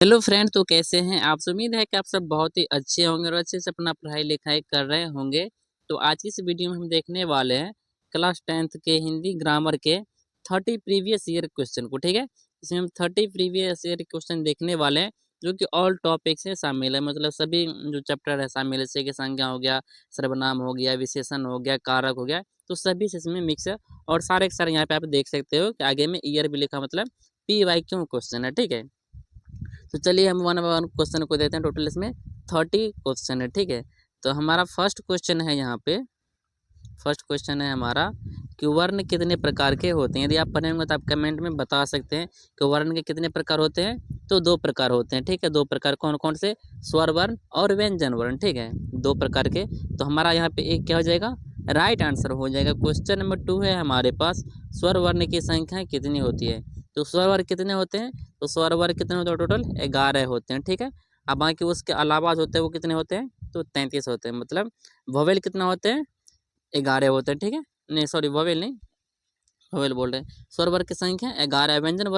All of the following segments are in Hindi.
हेलो फ्रेंड, तो कैसे हैं आप। उम्मीद है कि आप सब बहुत ही अच्छे होंगे और अच्छे से अपना पढ़ाई लिखाई कर रहे होंगे। तो आज की इस वीडियो में हम देखने वाले हैं क्लास 10th के हिंदी ग्रामर के 30 प्रीवियस ईयर क्वेश्चन को। ठीक है, इसमें हम 30 प्रीवियस ईयर क्वेश्चन देखने वाले हैं जो कि ऑल टॉपिक से शामिल है। मतलब सभी जो चैप्टर है शामिल है, जैसे कि संज्ञा हो गया, सर्वनाम हो गया, विशेषण हो गया, कारक हो गया, तो सभी से इसमें मिक्स है। और सारे के सारे यहाँ पे आप देख सकते हो कि आगे में ईयर भी लिखा, मतलब PYQ क्वेश्चन है। ठीक है, तो चलिए हम वन बाय वन क्वेश्चन को देते हैं। टोटल इसमें 30 क्वेश्चन है। ठीक है, तो हमारा फर्स्ट क्वेश्चन है यहाँ पे। फर्स्ट क्वेश्चन है हमारा कि वर्ण कितने प्रकार के होते हैं। यदि आप पढ़े होंगे तो आप कमेंट में बता सकते हैं कि वर्ण के कितने प्रकार होते हैं। तो दो प्रकार होते हैं। ठीक है, दो प्रकार कौन कौन से? स्वर वर्ण और व्यंजन वर्ण। ठीक है, दो प्रकार के। तो हमारा यहाँ पे एक क्या हो जाएगा? राइट आंसर हो जाएगा। क्वेश्चन नंबर 2 है हमारे पास, स्वर वर्ण की संख्या कितनी होती है। तो स्वर वर्ण कितने होते हैं? तो स्वर वर्ण कितने होते हैं? टोटल 11 होते हैं। ठीक है, अब बाकी उसके अलावा जो होते हैं वो कितने होते हैं? तो 33 होते हैं। मतलब वोवेल कितना होते हैं? 11 होते हैं। ठीक है, नहीं सॉरी, वोवेल नहीं, वोवेल बोल रहे हैं। स्वर वर्ण की संख्या 11 है। व्यंजन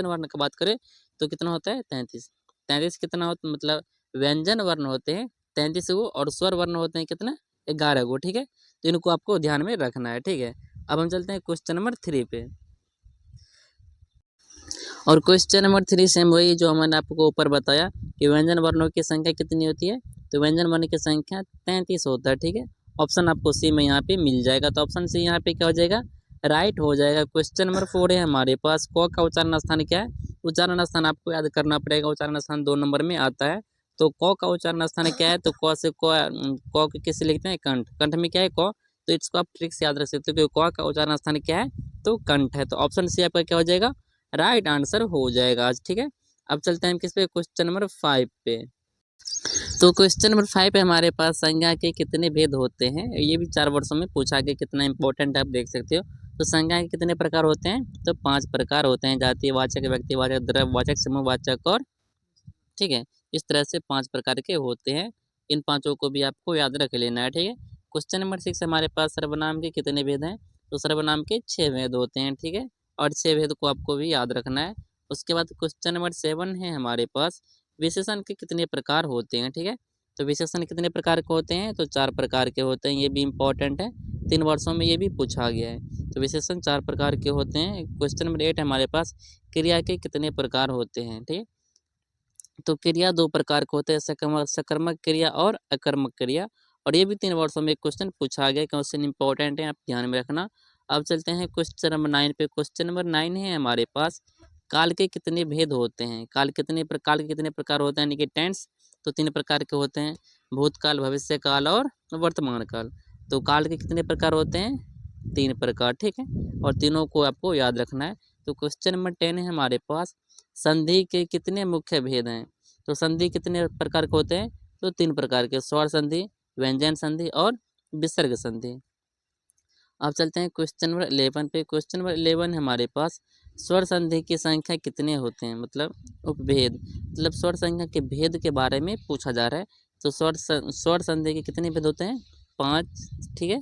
वर्ण की बात करें तो कितना होता है? 33। 33 कितना होता, मतलब व्यंजन वर्ण होते हैं 33 को और स्वर वर्ण होते हैं कितना? 11 को। ठीक है, तो इनको आपको ध्यान में रखना है। ठीक है, अब हम चलते हैं क्वेश्चन नंबर 3 पे। और क्वेश्चन नंबर 3 सेम वही जो मैंने आपको ऊपर बताया कि व्यंजन वर्णों की संख्या कितनी होती है। तो व्यंजन वर्ण की संख्या 33 होता है। ठीक है, ऑप्शन आपको सी में यहाँ पे मिल जाएगा। तो ऑप्शन सी यहाँ पे क्या हो जाएगा? राइट हो जाएगा। क्वेश्चन नंबर 4 है हमारे पास, क का उच्चारण स्थान क्या है? उच्चारण स्थान आपको याद करना पड़ेगा। उच्चारण स्थान 2 नंबर में आता है। तो क का उच्चारण स्थान क्या है? तो क से क किससे लिखते हैं? कंठ। कंठ में क्या है? क। तो इसको आप ट्रिक से याद रख सकते हो कि क का उच्चारण स्थान क्या है? तो कंठ है। तो ऑप्शन सी आपका क्या हो जाएगा? राइट आंसर हो जाएगा आज। ठीक है, अब चलते हैं हम किस पे? क्वेश्चन नंबर 5 पे। तो क्वेश्चन नंबर 5 पे हमारे पास संज्ञा के कितने भेद होते हैं। ये भी 4 वर्षों में पूछा गया, कितना इंपॉर्टेंट है आप देख सकते हो। तो संज्ञा के कितने प्रकार होते हैं? तो 5 प्रकार होते हैं। जातिवाचक, व्यक्तिवाचक, द्रव्यवाचक, समूहवाचक और, ठीक है, इस तरह से 5 प्रकार के होते हैं। इन पांचों को भी आपको याद रख लेना है। ठीक है, क्वेश्चन नंबर 6 हमारे पास सर्वनाम के कितने भेद हैं। तो सर्वनाम के 6 भेद होते हैं। ठीक है, और 6 भेद को आपको भी याद रखना है। उसके बाद क्वेश्चन नंबर 7 है हमारे पास, विशेषण के कितने प्रकार होते हैं। ठीक है, तो विशेषण कितने प्रकार के होते हैं? तो 4 प्रकार के होते हैं। ये भी इंपॉर्टेंट है, 3 वर्षों में ये भी पूछा गया है। तो विशेषण 4 प्रकार के होते हैं। क्वेश्चन नंबर 8 हमारे पास, क्रिया के कितने प्रकार होते हैं। ठीक है, तो क्रिया 2 प्रकार के होते हैं, सकर्मक क्रिया और अकर्मक क्रिया। और ये भी 3 वर्षों में क्वेश्चन पूछा गया। क्वेश्चन इंपॉर्टेंट है, आप ध्यान में रखना। अब चलते हैं क्वेश्चन नंबर 9 पे। क्वेश्चन नंबर 9 है हमारे पास, काल के कितने भेद होते हैं। काल के कितने प्रकार होते हैं, यानी कि टेंस। तो 3 प्रकार के होते हैं, भूतकाल, भविष्य काल और वर्तमान काल। तो काल के कितने प्रकार होते हैं? 3 प्रकार। ठीक है, और तीनों को आपको याद रखना है। तो क्वेश्चन नंबर 10 है हमारे पास, संधि के कितने मुख्य भेद हैं। तो संधि कितने प्रकार के होते हैं? तो 3 प्रकार के, स्वर संधि, व्यंजन संधि और विसर्ग संधि। अब चलते हैं क्वेश्चन नंबर 11 पे। क्वेश्चन नंबर 11 हमारे पास, स्वर संधि की संख्या कितने होते हैं, मतलब उपभेद, मतलब स्वर संख्या के भेद के बारे में पूछा जा रहा है। तो स्वर संधि के कितने भेद होते हैं? 5। ठीक है,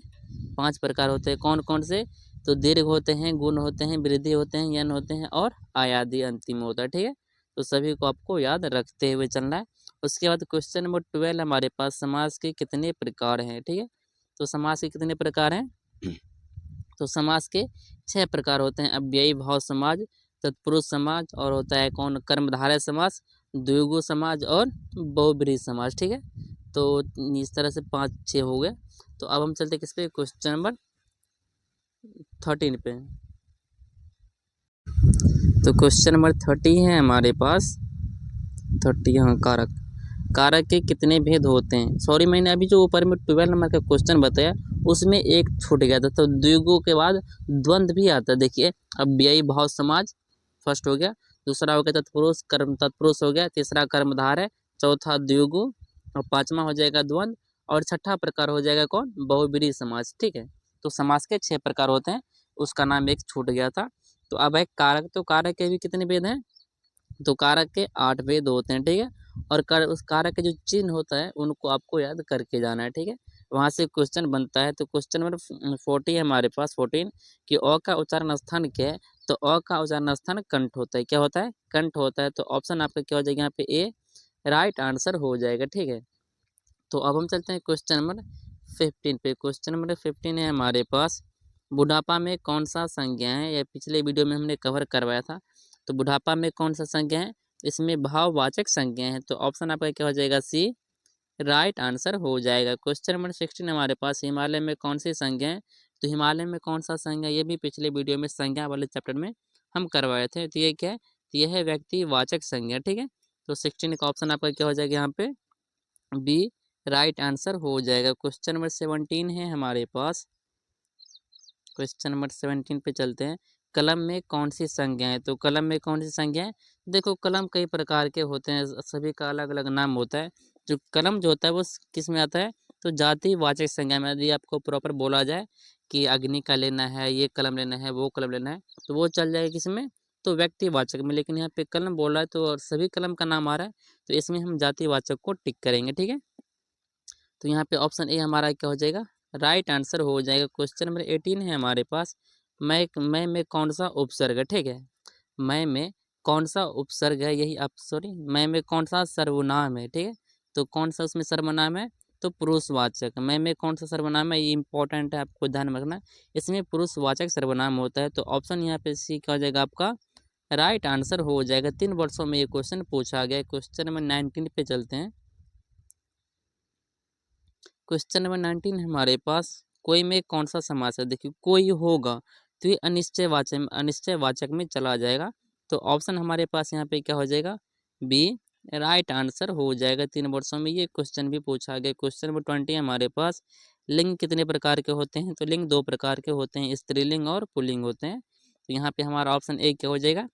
5 प्रकार होते हैं। कौन कौन से? तो दीर्घ होते हैं, गुण होते हैं, वृद्धि होते हैं, यन होते हैं और आयादी अंतिम होता है। ठीक है, तो सभी को आपको याद रखते हुए चलना है। उसके बाद क्वेश्चन नंबर 12 हमारे पास, समास के कितने प्रकार हैं। ठीक है, तो समास के कितने प्रकार हैं? तो समास के 6 प्रकार होते हैं, अव्ययी भाव समाज, तत्पुरुष समाज, और होता है कौन? कर्मधारय समास, द्विगु समाज और बहुब्रीहि समाज। ठीक है, तो इस तरह से 5-6 हो गए। तो अब हम चलते किस पे? क्वेश्चन नंबर 13 पे। तो क्वेश्चन नंबर 30 है हमारे पास, 30, हाँ, कारक। कारक के कितने भेद होते हैं। सॉरी, मैंने अभी जो ऊपर में 12 नंबर का क्वेश्चन बताया उसमें एक छूट गया था। तो द्विगु के बाद द्वंद्व भी आता है। देखिए, अव्ययी भाव समाज फर्स्ट हो गया, दूसरा हो गया तत्पुरुष, कर्म तत्पुरुष हो गया, तीसरा कर्मधार है, चौथा द्विगु और पांचवा हो जाएगा द्वंद्व और छठा प्रकार हो जाएगा कौन? बहुब्रीहि समाज। ठीक है, तो समास के 6 प्रकार होते हैं, उसका नाम एक छूट गया था। तो अब है कारक। तो कारक के भी कितने भेद हैं? तो कारक के 8 भेद होते हैं। ठीक है, और उस कारक के जो चिन्ह होता है उनको आपको याद करके जाना है। ठीक है, वहाँ से क्वेश्चन बनता है। तो क्वेश्चन नंबर 40 है हमारे पास, 14 कि अ का उच्चारण स्थान क्या है? तो अ का उच्चारण स्थान कंठ होता है। क्या होता है? कंठ होता है। तो ऑप्शन आपका क्या हो जाएगा यहाँ पे ए राइट आंसर हो जाएगा, ठीक है। तो अब हम चलते हैं क्वेश्चन नंबर 15 पे। क्वेश्चन नंबर 15 है हमारे पास, बुढ़ापा में कौन सा संज्ञा है? या पिछले वीडियो में हमने कवर करवाया था। तो बुढ़ापा में कौन सा संज्ञा है? इसमें भाववाचक संज्ञा है। तो ऑप्शन आपका क्या हो जाएगा? सी राइट आंसर हो जाएगा। क्वेश्चन नंबर 16 हमारे पास, हिमालय में कौन सी संज्ञा है? तो हिमालय में कौन सा संज्ञा, ये भी पिछले वीडियो में संज्ञा वाले चैप्टर में हम करवाए थे। तो ये क्या है? तो यह है व्यक्तिवाचक संज्ञा, ठीक है। तो 16 का ऑप्शन आपका क्या हो जाएगा यहाँ पे? बी राइट आंसर हो जाएगा। क्वेश्चन नंबर 17 है हमारे पास। क्वेश्चन नंबर 17 पे चलते हैं। कलम में कौन सी संज्ञा है? तो कलम में कौन सी संज्ञा है? देखो कलम कई प्रकार के होते हैं, सभी का अलग अलग नाम होता है। जो कलम जो होता है वो किस में आता है? तो जातिवाचक संज्ञा में। यदि आपको प्रॉपर बोला जाए कि अग्नि का लेना है, ये कलम लेना है, वो कलम लेना है, तो वो चल जाएगा किस में? तो व्यक्तिवाचक में। लेकिन यहाँ पे कलम बोला है तो सभी कलम का नाम आ रहा है, तो इसमें हम जातिवाचक को टिक करेंगे, ठीक है। तो यहाँ पे ऑप्शन ए हमारा क्या हो जाएगा? राइट आंसर हो जाएगा। क्वेश्चन नंबर 18 है हमारे पास, मैं में कौन सा उपसर्ग है? ठीक है, मैं में कौन सा उपसर्ग है? यही आप सॉरी, मैं में कौन सा सर्वनाम है? ठीक है, तो कौन सा उसमें सर्वनाम है? तो पुरुषवाचक। मैं में कौन सा सर्वनाम है? ये इंपॉर्टेंट है, आपको ध्यान में रखना। इसमें पुरुषवाचक सर्वनाम होता है। तो ऑप्शन यहाँ पे सी क्या हो जाएगा आपका? राइट आंसर हो जाएगा। 3 वर्षों में ये क्वेश्चन पूछा गया है। क्वेश्चन नंबर 19 पे चलते हैं। क्वेश्चन नंबर 19 हमारे पास, कोई में कौन सा समास है? देखिए कोई होगा तो ये अनिश्चयवाचक में चला जाएगा। तो ऑप्शन हमारे पास यहाँ पे क्या हो जाएगा? बी राइट आंसर हो जाएगा। 3 वर्षों में ये क्वेश्चन भी पूछा गया। क्वेश्चन नंबर 20 हमारे पास, लिंग कितने प्रकार के होते हैं? तो लिंग 2 प्रकार के होते हैं, स्त्रीलिंग और पुल्लिंग होते हैं। तो यहाँ पे हमारा ऑप्शन ए क्या हो जाएगा?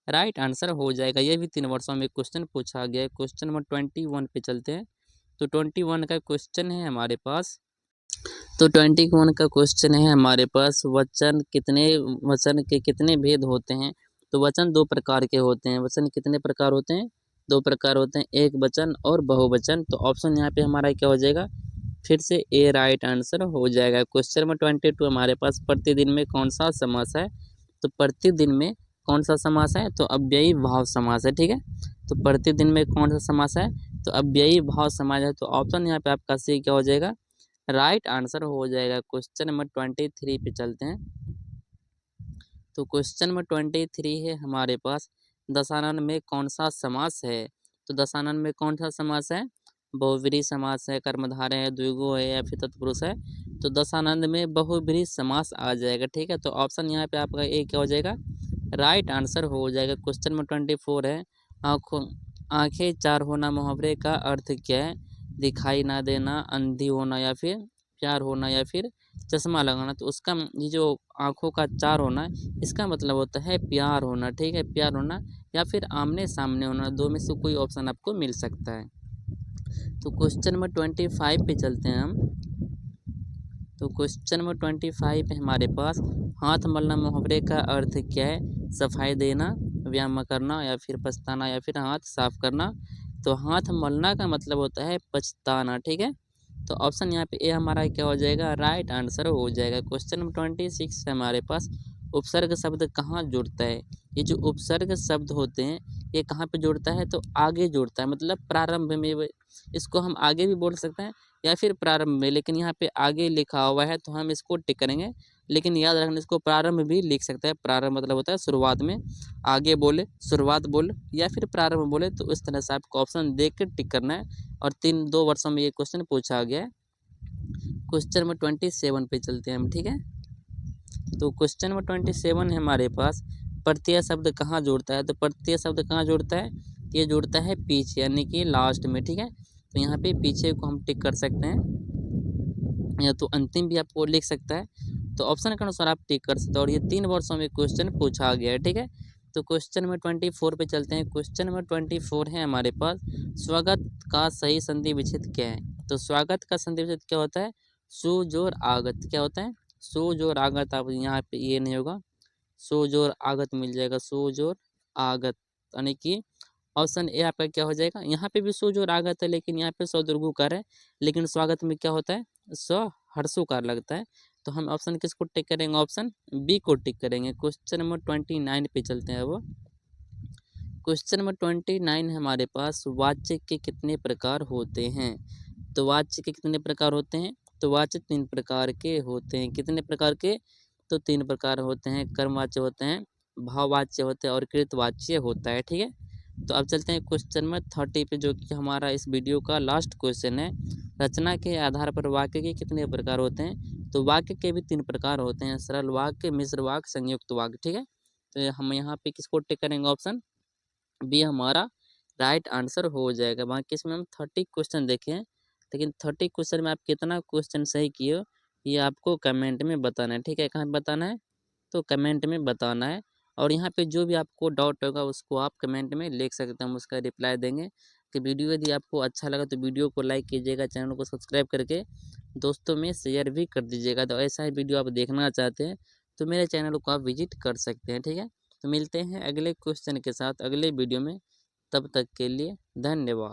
राइट आंसर हो जाएगा। ये भी 3 वर्षों में क्वेश्चन पूछा गया है। क्वेश्चन नंबर 21 पे चलते हैं। तो 21 का क्वेश्चन है हमारे पास। तो 21 का क्वेश्चन है हमारे पास, वचन के कितने भेद होते हैं? तो वचन 2 प्रकार के होते हैं। वचन कितने प्रकार होते हैं? 2 प्रकार होते हैं, एक वचन और बहुवचन। तो ऑप्शन यहाँ पे हमारा क्या हो जाएगा? फिर से ए राइट आंसर हो जाएगा। क्वेश्चन नंबर 22 हमारे पास, प्रतिदिन में कौन सा समास है? तो प्रतिदिन में कौन सा समास है? तो अव्ययी भाव समास है, ठीक है। तो प्रतिदिन में कौन सा समास है? तो अव्ययी भाव समास है। तो ऑप्शन यहाँ पे आपका सी क्या हो जाएगा? राइट आंसर हो जाएगा। क्वेश्चन नंबर 23 पे चलते हैं। तो क्वेश्चन नंबर 23 है हमारे पास, दशानन में कौन सा समास है? तो दशानन में कौन सा समास है? बहुव्रीहि समास है, कर्मधारय है, द्विगु है या फिर तत्पुरुष है? तो दशानंद में बहुव्रीहि समास आ जाएगा, ठीक है। तो ऑप्शन यहाँ पे आपका ए क्या हो जाएगा? राइट आंसर हो जाएगा। क्वेश्चन नंबर 24 है, आँखों आँखें चार होना मुहावरे का अर्थ क्या है? दिखाई ना देना, अंधी होना या फिर प्यार होना या फिर चश्मा लगाना। तो उसका ये जो आँखों का चार होना है, इसका मतलब होता है प्यार होना, ठीक है, प्यार होना या फिर आमने सामने होना, 2 में से कोई ऑप्शन आपको मिल सकता है। तो क्वेश्चन नंबर 25 पे चलते हैं हम। तो क्वेश्चन नंबर 25 है हमारे पास, हाथ मलना मुहावरे का अर्थ क्या है? सफाई देना, व्यायाम करना या फिर पछताना या फिर हाथ साफ करना। तो हाथ मलना का मतलब होता है पछताना, ठीक है। तो ऑप्शन यहाँ पे ए हमारा क्या हो जाएगा? राइट आंसर हो जाएगा। क्वेश्चन नंबर 26 है हमारे पास, उपसर्ग शब्द कहाँ जुड़ता है? ये जो उपसर्ग शब्द होते हैं ये कहाँ पे जुड़ता है? तो आगे जुड़ता है, मतलब प्रारंभ में। इसको हम आगे भी बोल सकते हैं या फिर प्रारंभ में, लेकिन यहाँ पे आगे लिखा हुआ है तो हम इसको टिक करेंगे। लेकिन याद रखना, इसको प्रारंभ भी लिख सकते हैं। प्रारंभ मतलब होता है शुरुआत में, आगे बोले, शुरुआत बोले या फिर प्रारंभ बोले। तो इस तरह से आपको ऑप्शन देख के टिक करना है। और 2 वर्षों में ये क्वेश्चन पूछा गया है। क्वेश्चन नंबर 27 पे चलते हैं हम, ठीक है। तो क्वेश्चन नंबर 27 है हमारे पास, प्रत्यय शब्द कहाँ जोड़ता है? तो प्रत्यय शब्द कहाँ जोड़ता है? ये जोड़ता है पीछे, यानी कि लास्ट में, ठीक है। तो यहाँ पे पीछे को हम टिक कर सकते हैं या तो अंतिम भी आपको लिख सकता है। तो ऑप्शन के अनुसार आप टिक कर सकते हैं। और ये 3 वर्षों में क्वेश्चन पूछा गया है, ठीक है। तो क्वेश्चन नंबर 24 पे चलते हैं। क्वेश्चन नंबर 24 है हमारे पास, स्वागत का सही संधि विच्छेद क्या है? तो स्वागत का संधि विच्छेद क्या होता है? सुजोर आगत। क्या होता है? सुजोर आगत। आप यहाँ पे ये नहीं होगा, सुजोर आगत मिल जाएगा, सुजोर आगत, यानी कि ऑप्शन ए आपका क्या हो जाएगा, यहाँ पे भी सो जो रागत है लेकिन यहाँ पे सौ दुर्गुकार है, लेकिन स्वागत में क्या होता है, स्व हर्षोकार लगता है। तो हम ऑप्शन किसको टिक करेंगे, ऑप्शन बी को टिक करेंगे। क्वेश्चन नंबर 29 पे चलते हैं। वो क्वेश्चन नंबर 29 हमारे पास, वाच्य के कितने प्रकार होते हैं। तो वाच्य के कितने प्रकार होते हैं, तो वाच्य 3 प्रकार के होते हैं। कितने प्रकार के, तो 3 प्रकार होते हैं। कर्मवाच्य होते हैं, भाववाच्य होते हैं और कृतवाच्य होता है। ठीक है, तो अब चलते हैं क्वेश्चन नंबर 30 पे, जो कि हमारा इस वीडियो का लास्ट क्वेश्चन है। रचना के आधार पर वाक्य के कितने प्रकार होते हैं। तो वाक्य के भी 3 प्रकार होते हैं, सरल वाक्य, मिश्र वाक्य, संयुक्त वाक्य। ठीक है, तो हम यहाँ पे किसको टिक करेंगे, ऑप्शन बी हमारा राइट आंसर हो जाएगा। बाकी इसमें हम 30 क्वेश्चन देखे हैं, लेकिन 30 क्वेश्चन में आप कितना क्वेश्चन सही किए हो ये आपको कमेंट में बताना है। ठीक है, कहाँ बताना है, तो कमेंट में बताना है। और यहाँ पे जो भी आपको डाउट होगा उसको आप कमेंट में लिख सकते हैं, हम उसका रिप्लाई देंगे। कि वीडियो यदि आपको अच्छा लगा तो वीडियो को लाइक कीजिएगा, चैनल को सब्सक्राइब करके दोस्तों में शेयर भी कर दीजिएगा। तो ऐसा ही वीडियो आप देखना चाहते हैं तो मेरे चैनल को आप विजिट कर सकते हैं। ठीक है, तो मिलते हैं अगले क्वेश्चन के साथ अगले वीडियो में, तब तक के लिए धन्यवाद।